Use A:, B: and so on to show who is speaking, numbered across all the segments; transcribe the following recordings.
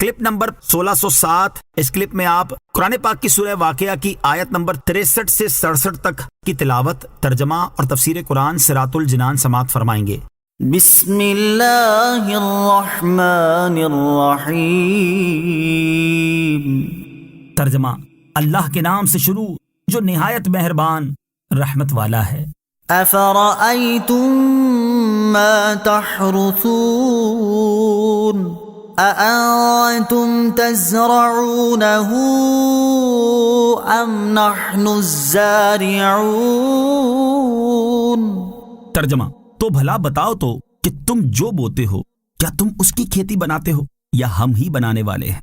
A: Clip number 1607۔ اس clip میں آپ قرآن پاک کی سورہ واقعہ کی آیت نمبر 63 سے 67 تک کی تلاوت، ترجمہ اور تفسیر قرآن صراط الجنان سماعت فرمائیں گے۔
B: بسم اللہ الرحمن الرحیم۔
A: ترجمہ، اللہ کے نام سے شروع جو نہایت مہربان رحمت والا ہے۔
B: افرأیتم ما تحرثون اانتم تزرعونه ام نحن الزارعون۔
A: ترجمہ، تو بھلا بتاؤ تو کہ تم جو بوتے ہو کیا تم اس کی کھیتی بناتے ہو یا ہم ہی بنانے والے ہیں؟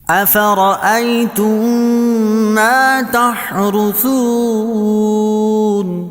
B: افرأیتم ما تحرثون،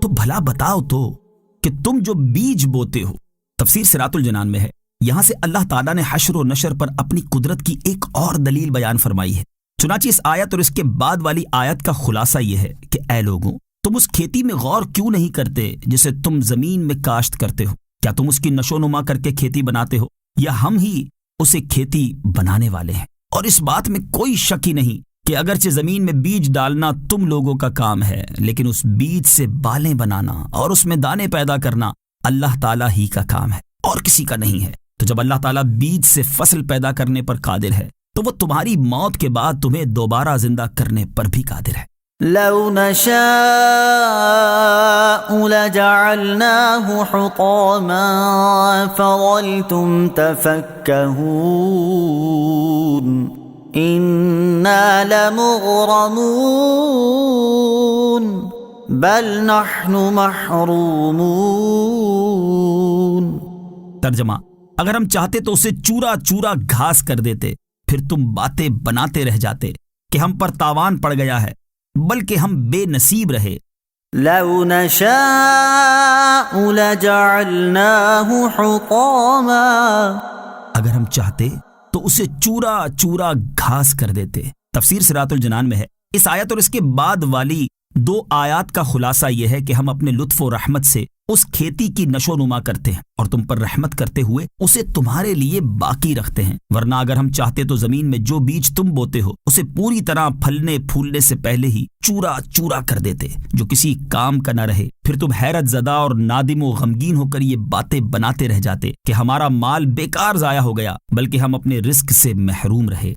A: تو بھلا بتاؤ تو کہ تم جو بیج بوتے ہو۔ تفسیر صراط الجنان میں ہے، یہاں سے اللہ تعالیٰ نے حشر و نشر پر اپنی قدرت کی ایک اور دلیل بیان فرمائی ہے۔ چنانچہ اس آیت اور اس کے بعد والی آیت کا خلاصہ یہ ہے کہ اے لوگوں، تم اس کھیتی میں غور کیوں نہیں کرتے جسے تم زمین میں کاشت کرتے ہو؟ کیا تم اس کی نشو نما کر کے کھیتی بناتے ہو یا ہم ہی اسے کھیتی بنانے والے ہیں؟ اور اس بات میں کوئی شک ہی نہیں کہ اگرچہ زمین میں بیج ڈالنا تم لوگوں کا کام ہے، لیکن اس بیج سے بالیں بنانا اور اس میں دانے پیدا کرنا اللہ تعالیٰ ہی کا کام ہے اور کسی کا نہیں ہے۔ تو جب اللہ تعالیٰ بیج سے فصل پیدا کرنے پر قادر ہے تو وہ تمہاری موت کے بعد تمہیں دوبارہ زندہ کرنے پر بھی قادر ہے۔
B: لو نشاء لجعلناه حطاما فظلتم تفكهون إنا لمغرمون بل نحن محرومون۔
A: ترجمہ، اگر ہم چاہتے تو اسے چورا چورا گھاس کر دیتے، پھر تم باتیں بناتے رہ جاتے کہ ہم پر تاوان پڑ گیا ہے، بلکہ ہم بے نصیب رہے۔
B: لو نشاء لجعلناه حطاما،
A: اگر ہم چاہتے تو اسے چورا چورا گھاس کر دیتے۔ تفسیر صراط الجنان میں ہے، اس آیت اور اس کے بعد والی دو آیات کا خلاصہ یہ ہے کہ ہم اپنے لطف و رحمت سے اس کھیتی کی نشو نما کرتے ہیں اور تم پر رحمت کرتے ہوئے اسے تمہارے لیے باقی رکھتے ہیں، ورنہ اگر ہم چاہتے تو زمین میں جو بیج تم بوتے ہو اسے پوری طرح پھلنے پھولنے سے پہلے ہی چورا چورا کر دیتے، جو کسی کام کا نہ رہے۔ پھر تم حیرت زدہ اور نادم و غمگین ہو کر یہ باتیں بناتے رہ جاتے کہ ہمارا مال بیکار ضائع ہو گیا، بلکہ ہم اپنے رزق سے محروم رہے۔